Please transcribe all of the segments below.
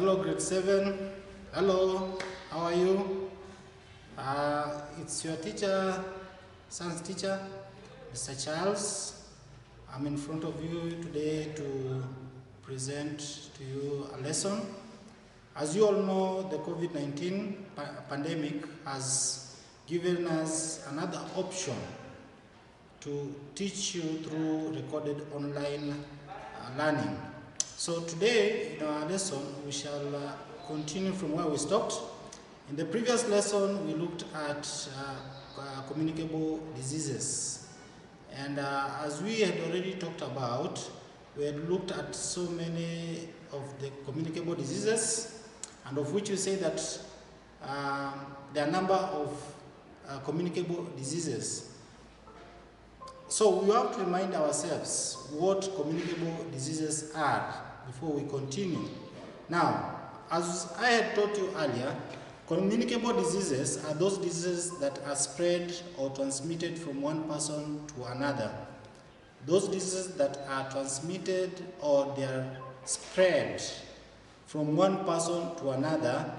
Hello, grade 7. Hello, how are you? It's your teacher, science teacher, Mr. Charles. I'm in front of you today to present to you a lesson. As you all know, the COVID-19 pandemic has given us another option to teach you through recorded online learning. So today in our lesson we shall continue from where we stopped. In the previous lesson we looked at communicable diseases, and as we had already talked about, we had looked at so many of the communicable diseases, and of which we say that there are a number of communicable diseases. So we have to remind ourselves what communicable diseases are before we continue. Now, as I had taught you earlier, communicable diseases are those diseases that are spread or transmitted from one person to another. Those diseases that are transmitted or they are spread from one person to another,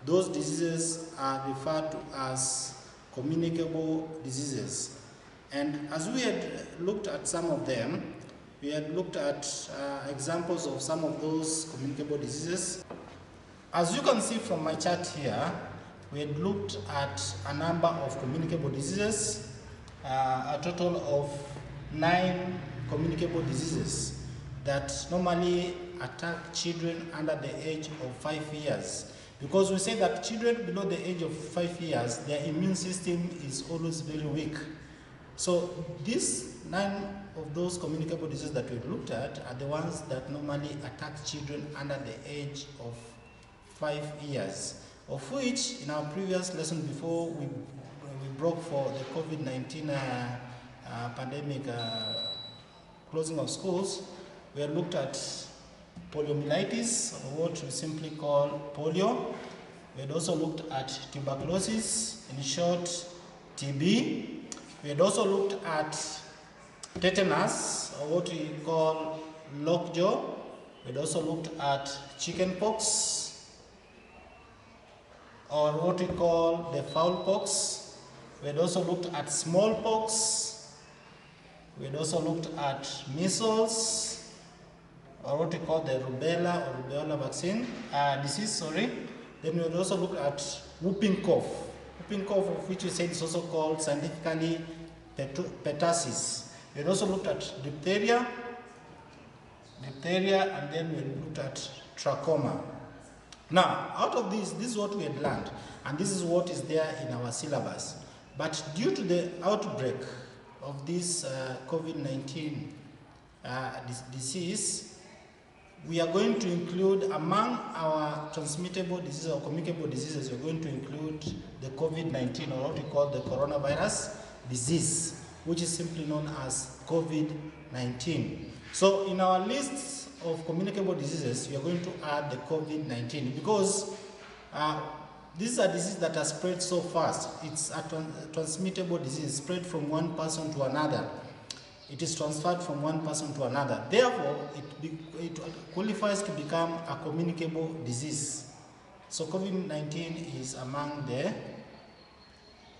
those diseases are referred to as communicable diseases. And as we had looked at some of them, we had looked at examples of some of those communicable diseases. As you can see from my chart here, we had looked at a number of communicable diseases, a total of 9 communicable diseases that normally attack children under the age of 5 years. Because we say that children below the age of 5 years, their immune system is always very weak. So these 9 of those communicable diseases that we've looked at are the ones that normally attack children under the age of 5 years, of which in our previous lesson before we broke for the COVID-19 pandemic closing of schools, we had looked at poliomyelitis, or what we simply call polio. We had also looked at tuberculosis, in short TB. We had also looked at tetanus, or what we call lockjaw. We had also looked at chickenpox, or what we call the fowl pox. We had also looked at smallpox. We had also looked at measles, or what we call the rubella or rubella vaccine disease. Then we had also looked at whooping cough. Whooping cough, of which we said is also called scientifically pertussis. We also looked at diphtheria, and then we looked at trachoma. Now, out of this is what we had learned, and this is what is there in our syllabus. But due to the outbreak of this COVID-19 disease, we are going to include among our transmittable diseases or communicable diseases, we're going to include the COVID-19, or what we call the coronavirus disease, which is simply known as COVID-19. So in our list of communicable diseases, we are going to add the COVID-19 because these are diseases that are spread so fast. It's a transmittable disease, spread from one person to another. It is transferred from one person to another. Therefore, it qualifies to become a communicable disease. So COVID-19 is among the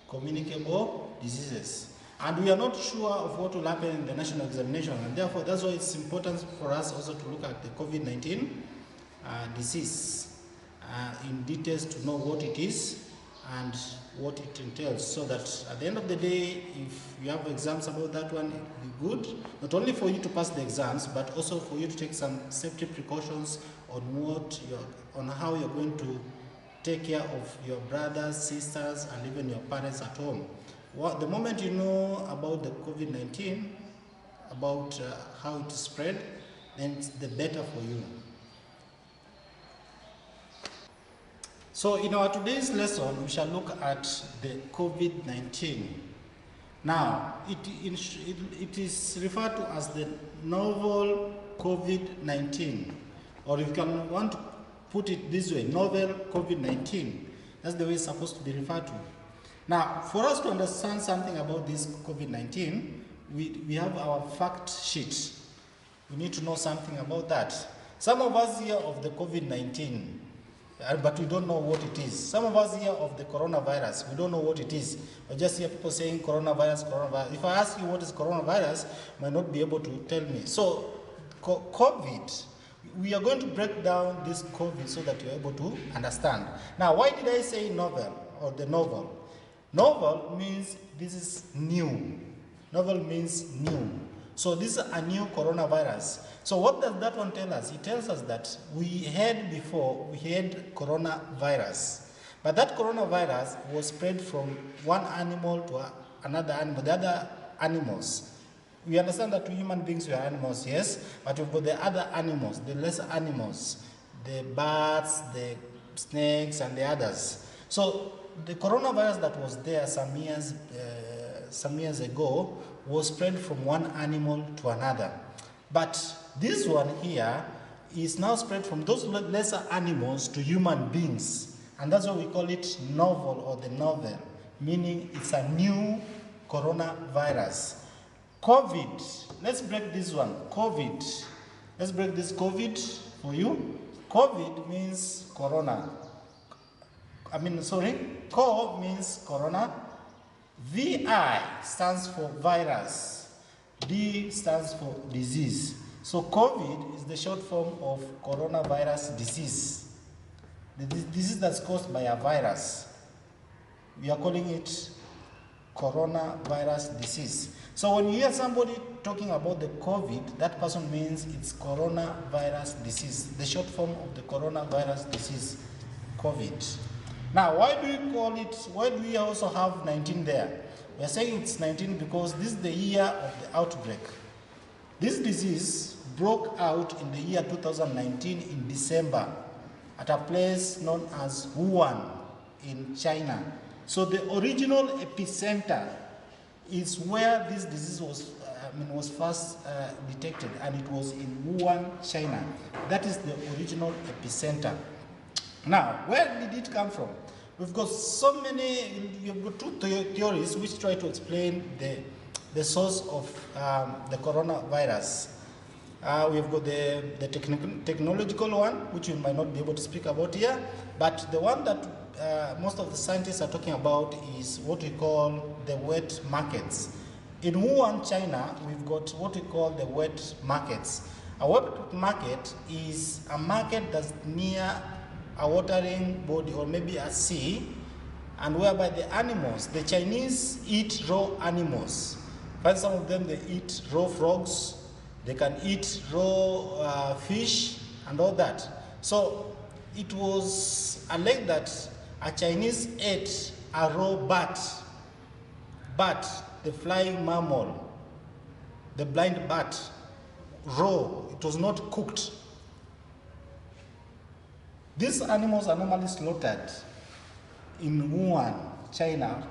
communicable diseases. And we are not sure of what will happen in the national examination, and therefore that's why it's important for us also to look at the COVID-19 disease in details to know what it is and what it entails, so that at the end of the day, if you have exams about that one, it will be good, not only for you to pass the exams, but also for you to take some safety precautions on how you're going to take care of your brothers, sisters, and even your parents at home. The moment you know about the COVID-19, about how it is spread, then the better for you. So in our today's lesson, we shall look at the COVID-19. Now, it is referred to as the novel COVID-19, or if you can want to put it this way, novel COVID-19. That's the way it's supposed to be referred to. Now, for us to understand something about this COVID-19, we have our fact sheet. We need to know something about that. Some of us hear of the COVID-19 but we don't know what it is. Some of us hear of the coronavirus, we don't know what it is. We just hear people saying coronavirus, coronavirus. If I ask you what is coronavirus, you might not be able to tell me. So, COVID, we are going to break down this COVID so that you're able to understand. Now, why did I say novel or the novel? Novel means this is new. Novel means new. So this is a new coronavirus. So what does that one tell us? It tells us that we had coronavirus. But that coronavirus was spread from one animal to another animal, the other animals. We understand that we human beings, we are animals, yes, but we've got the other animals, the lesser animals, the bats, the snakes, and the others. So the coronavirus that was there some years ago was spread from one animal to another. But this one here is now spread from those lesser animals to human beings. And that's why we call it novel or the novel, meaning it's a new coronavirus. COVID, let's break this one, COVID. Let's break this COVID for you. COVID means corona. Co means corona. VI stands for virus. D stands for disease. So COVID is the short form of coronavirus disease. The disease that's caused by a virus. We are calling it coronavirus disease. So when you hear somebody talking about the COVID, that person means it's coronavirus disease, the short form of the coronavirus disease, COVID. Now, why do we also have 19 there? We are saying it's 19 because this is the year of the outbreak. This disease broke out in the year 2019 in December at a place known as Wuhan in China. So the original epicenter is where this disease was first detected, and it was in Wuhan, China. That is the original epicenter. Now, where did it come from? We've got you've got two theories which try to explain the source of the coronavirus. We've got the technological one, which we might not be able to speak about here, but the one that most of the scientists are talking about is what we call the wet markets. In Wuhan, China, we've got what we call the wet markets. A wet market is a market that's near a watering body or maybe a sea, and whereby the animals, the Chinese eat raw animals. Find some of them, they eat raw frogs, they can eat raw fish and all that. So it was alleged that a Chinese ate a raw bat, the flying mammal, the blind bat, raw. It was not cooked. These animals are normally slaughtered in Wuhan, China,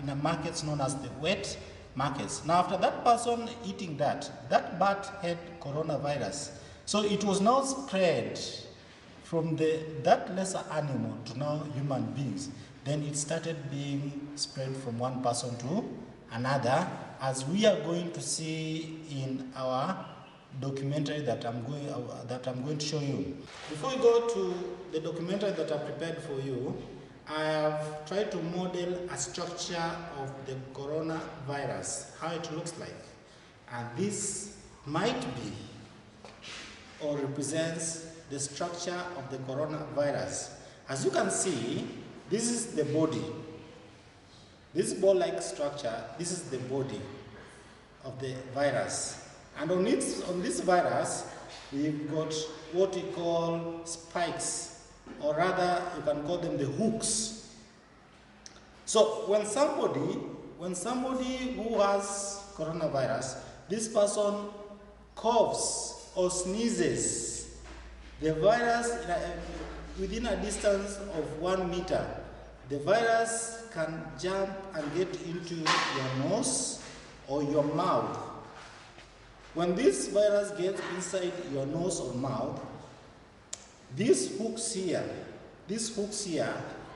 in a markets known as the wet markets. Now, after that person eating that bat had coronavirus. So it was now spread from that lesser animal to now human beings. Then it started being spread from one person to another, as we are going to see in our documentary that I'm going to show you. Before we go to the documentary that I prepared for you, I have tried to model a structure of the coronavirus, how it looks like. And this might be or represents the structure of the coronavirus. As you can see, this is the body. This ball-like structure, this is the body of the virus. And on this virus, we've got what we call spikes, or rather, you can call them the hooks. So when somebody who has coronavirus, this person coughs or sneezes, the virus, within a distance of 1 meter, the virus can jump and get into your nose or your mouth. When this virus gets inside your nose or mouth, these hooks here,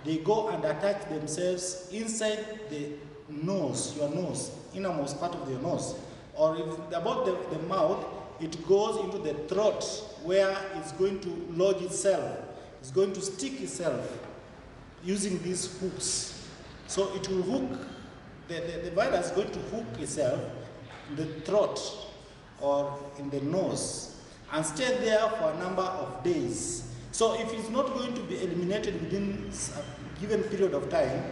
they go and attach themselves inside the nose, your nose, innermost part of your nose. Or if about the mouth, it goes into the throat where it's going to lodge itself. is going to stick itself using these hooks. So it will hook, the virus is going to hook itself in the throat or in the nose and stay there for a number of days. So if it's not going to be eliminated within a given period of time,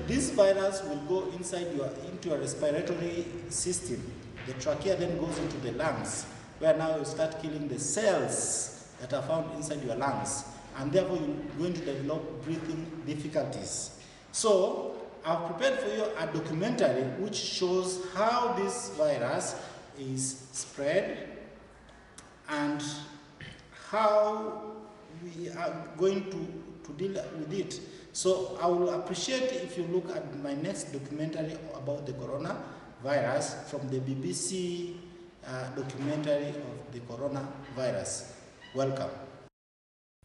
this virus will go into your respiratory system. The trachea then goes into the lungs, where now you start killing the cells that are found inside your lungs, and therefore you're going to develop breathing difficulties. So I've prepared for you a documentary which shows how this virus is spread and how we are going to deal with it. So I will appreciate if you look at my next documentary about the coronavirus from the BBC documentary of the coronavirus. Welcome.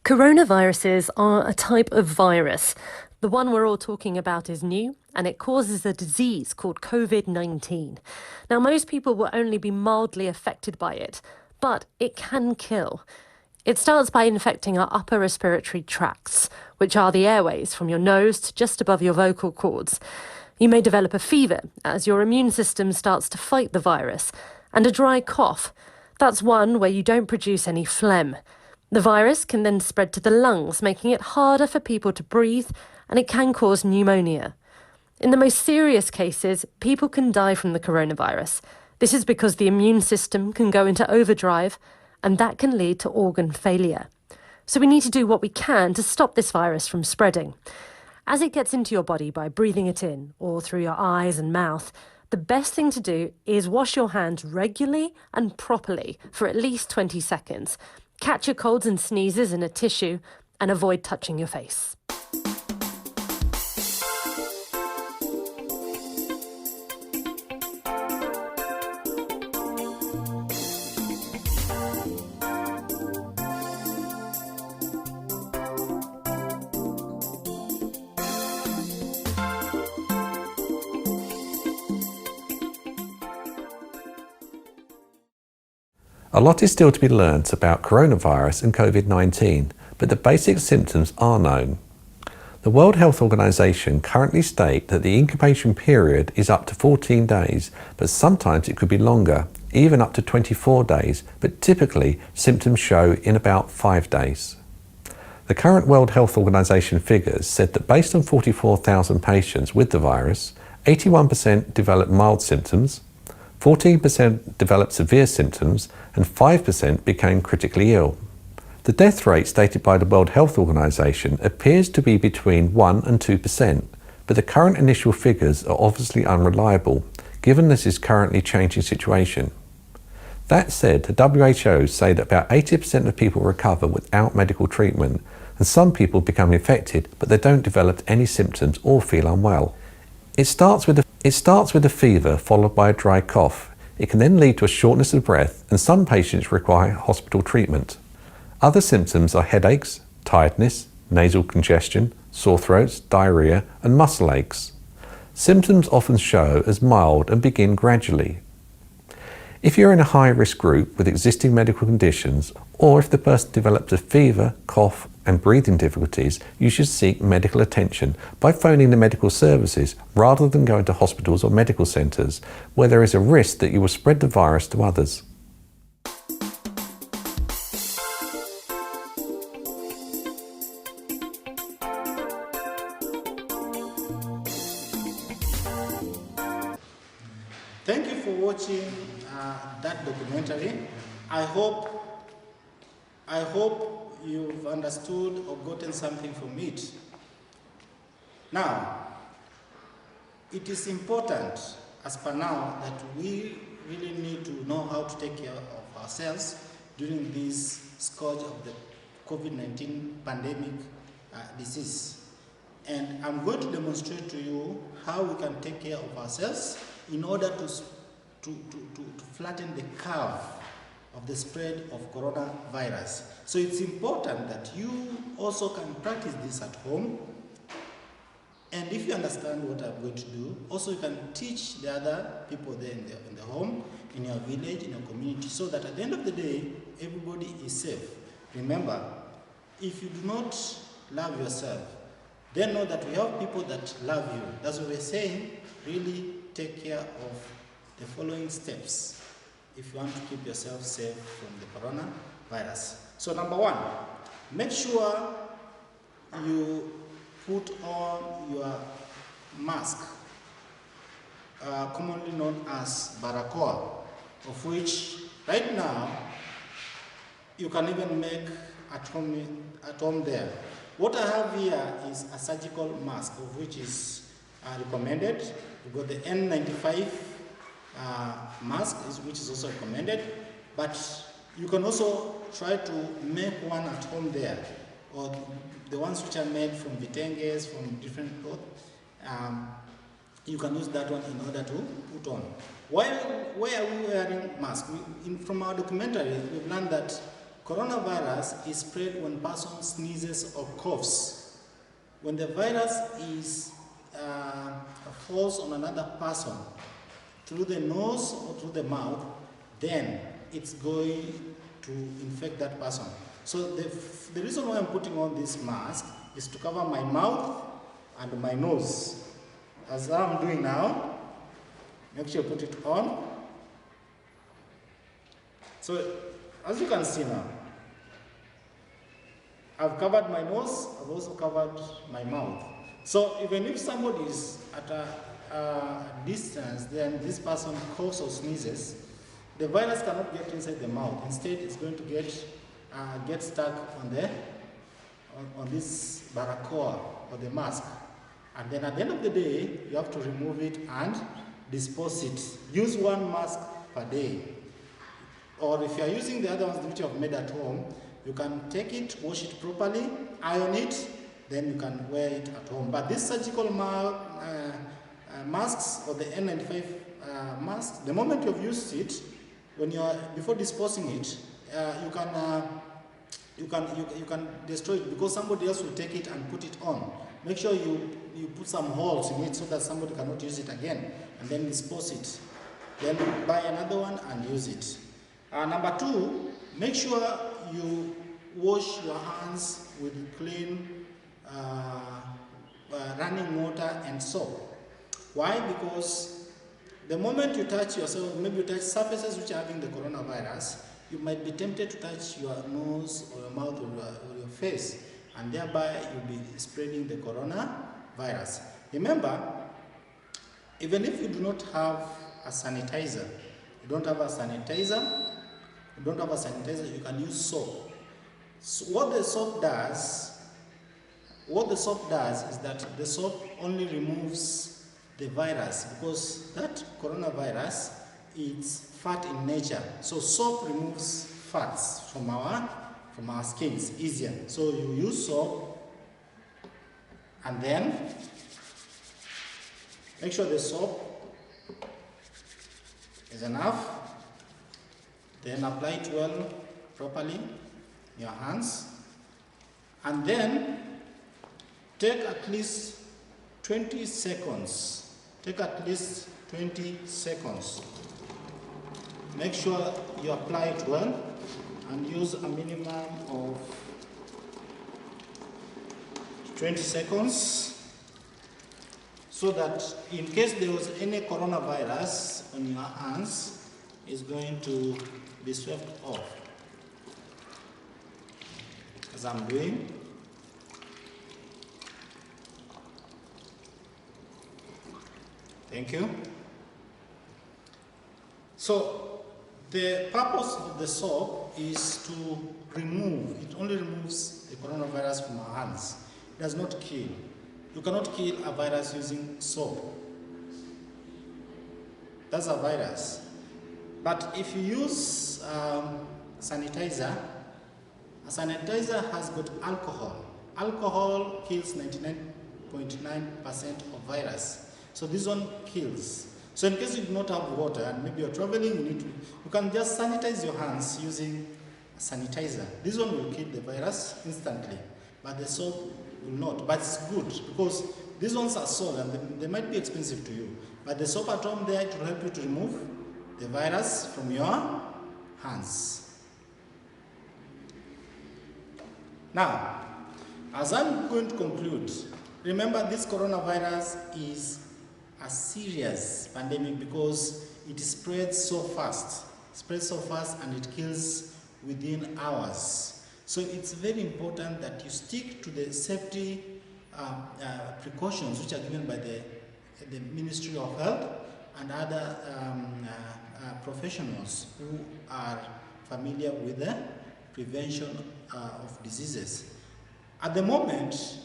Coronaviruses are a type of virus. The one we're all talking about is new, and it causes a disease called COVID-19. Now, most people will only be mildly affected by it, but it can kill. It starts by infecting our upper respiratory tracts, which are the airways from your nose to just above your vocal cords. You may develop a fever as your immune system starts to fight the virus, and a dry cough. That's one where you don't produce any phlegm. The virus can then spread to the lungs, making it harder for people to breathe, and it can cause pneumonia. In the most serious cases, people can die from the coronavirus. This is because the immune system can go into overdrive, and that can lead to organ failure. So we need to do what we can to stop this virus from spreading. As it gets into your body by breathing it in or through your eyes and mouth, the best thing to do is wash your hands regularly and properly for at least 20 seconds. Catch your colds and sneezes in a tissue and avoid touching your face. A lot is still to be learnt about coronavirus and COVID-19, but the basic symptoms are known. The World Health Organization currently state that the incubation period is up to 14 days, but sometimes it could be longer, even up to 24 days, but typically symptoms show in about 5 days. The current World Health Organization figures said that based on 44,000 patients with the virus, 81% developed mild symptoms, 14% developed severe symptoms, and 5% became critically ill. The death rate stated by the World Health Organization appears to be between 1 and 2%, but the current initial figures are obviously unreliable, given this is currently changing situation. That said, the WHO say that about 80% of people recover without medical treatment, and some people become infected, but they don't develop any symptoms or feel unwell. It starts with a fever followed by a dry cough. It can then lead to a shortness of breath, and some patients require hospital treatment. Other symptoms are headaches, tiredness, nasal congestion, sore throats, diarrhea, and muscle aches. Symptoms often show as mild and begin gradually. If you're in a high-risk group with existing medical conditions, or if the person develops a fever, cough, and breathing difficulties, you should seek medical attention by phoning the medical services rather than going to hospitals or medical centres, where there is a risk that you will spread the virus to others. Thank you for watching that documentary. I hope you've understood or gotten something from it. Now, it is important, as per now, that we really need to know how to take care of ourselves during this scourge of the COVID-19 pandemic disease. And I'm going to demonstrate to you how we can take care of ourselves in order to flatten the curve of the spread of coronavirus. So it's important that you also can practice this at home. And if you understand what I'm going to do, also you can teach the other people there in the home, in your village, in your community, so that at the end of the day, everybody is safe. Remember, if you do not love yourself, then know that we have people that love you. That's what we're saying. Really take care of the following steps if you want to keep yourself safe from the coronavirus. So number one, make sure you put on your mask, commonly known as barakoa, of which right now you can even make at home there. What I have here is a surgical mask, of which is recommended. You've got the N95 mask, which is also recommended, but you can also try to make one at home there, or the ones which are made from vitenges, from different cloth. You can use that one in order to put on. Why are we wearing masks? From our documentary, we've learned that coronavirus is spread when a person sneezes or coughs. When the virus falls on another person through the nose or through the mouth, then it's going to infect that person. So the reason why I'm putting on this mask is to cover my mouth and my nose. As I'm doing now, make sure you put it on. So as you can see now, I've covered my nose, I've also covered my mouth. So even if somebody is at a distance, then this person coughs or sneezes, the virus cannot get inside the mouth. Instead, it's going to get stuck on this barakoa or the mask. And then at the end of the day, you have to remove it and dispose it. Use one mask per day. Or if you are using the other ones which you have made at home, you can take it, wash it properly, iron it, then you can wear it at home. But these surgical masks or the N95 mask, the moment you have used it, before disposing it, you can destroy it because somebody else will take it and put it on. Make sure you put some holes in it so that somebody cannot use it again, and then dispose it. Then buy another one and use it. Number two, make sure you wash your hands with clean running water and soap. Why? Because the moment you touch yourself, maybe you touch surfaces which are having the coronavirus, you might be tempted to touch your nose or your mouth or your face, and thereby you'll be spreading the coronavirus. Remember, even if you do not have a sanitizer, you can use soap. So what the soap does is that the soap only removes the virus, because that coronavirus is fat in nature. So soap removes fats from our skins easier. So you use soap, and then make sure the soap is enough. Then apply it well, properly in your hands, and then take at least 20 seconds. Make sure you apply it well and use a minimum of 20 seconds so that in case there was any coronavirus on your hands, it's going to be swept off, as I'm doing. Thank you. So the purpose of the soap is to remove, it only removes the coronavirus from our hands. It does not kill. You cannot kill a virus using soap. That's a virus. But if you use sanitizer, a sanitizer has got alcohol. Alcohol kills 99.9% of virus. So this one kills. So in case you do not have water and maybe you're traveling, you can just sanitize your hands using a sanitizer. This one will kill the virus instantly, but the soap will not. But it's good because these ones are sold and they might be expensive to you. But the soap at home there, it will help you to remove the virus from your hands. Now, as I'm going to conclude, remember this coronavirus is a serious pandemic because it spreads so fast, and it kills within hours. So it's very important that you stick to the safety precautions which are given by the Ministry of Health and other professionals who are familiar with the prevention of diseases. At the moment,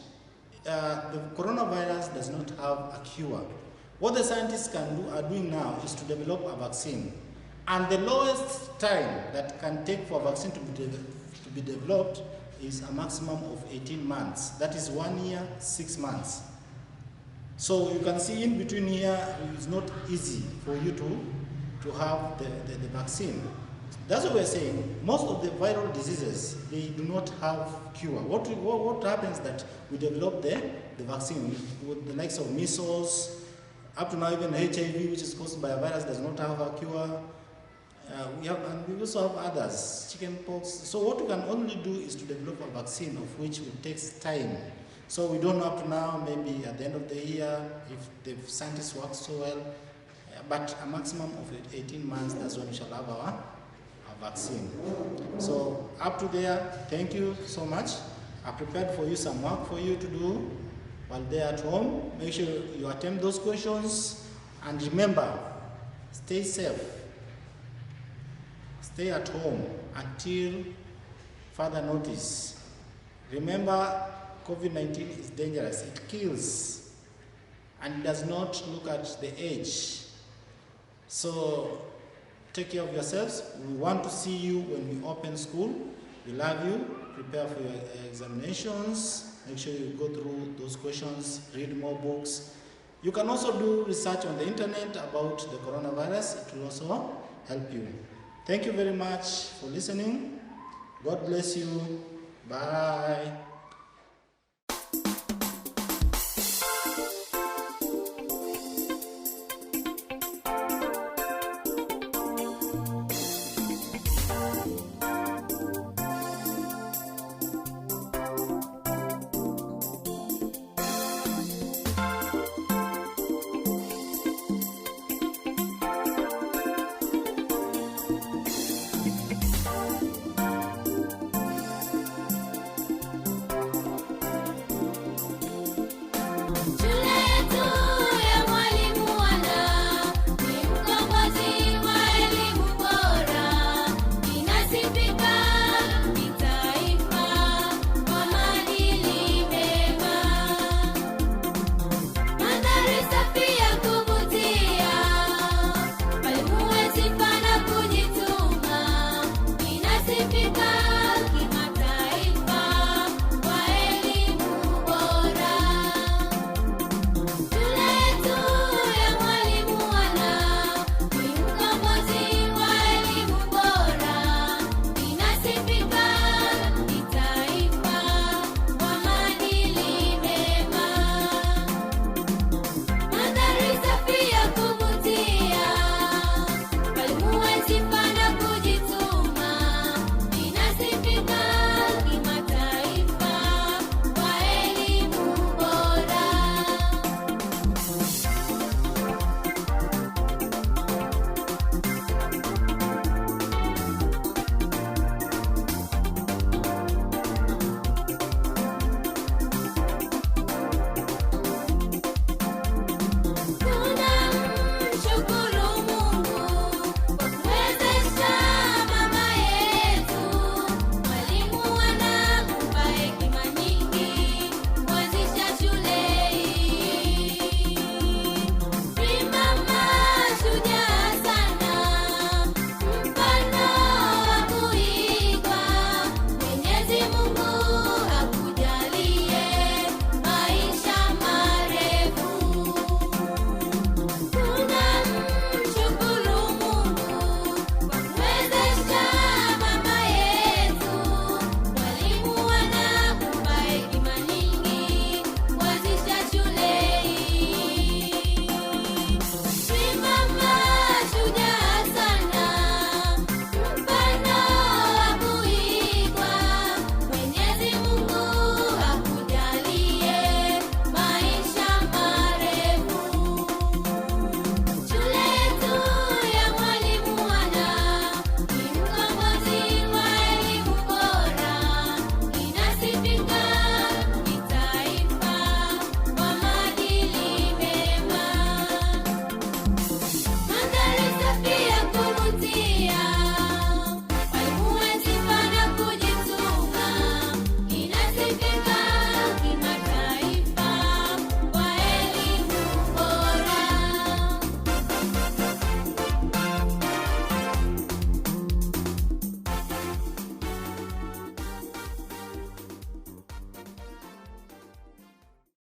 the coronavirus does not have a cure. What the scientists are doing now is to develop a vaccine. And the lowest time that can take for a vaccine to be developed is a maximum of 18 months. That is 1 year, 6 months. So you can see in between here, it's not easy for you to have the vaccine. That's what we're saying. Most of the viral diseases, they do not have cure. What happens is that we develop the vaccine with the likes of measles, up to now even HIV, which is caused by a virus, does not have a cure. We also have others, chickenpox. So what we can only do is to develop a vaccine, of which it takes time. So we don't know up to now, maybe at the end of the year, if the scientists work so well, but a maximum of 18 months, that's when we shall have our vaccine. So up to there, thank you so much. I prepared for you some work for you to do while they're at home. Make sure you attempt those questions, and remember, stay safe. Stay at home until further notice. Remember, COVID-19 is dangerous. It kills, and it does not look at the age. So take care of yourselves. We want to see you when we open school. We love you. Prepare for your examinations. Make sure you go through those questions, read more books. You can also do research on the internet about the coronavirus. It will also help you. Thank you very much for listening. God bless you. Bye.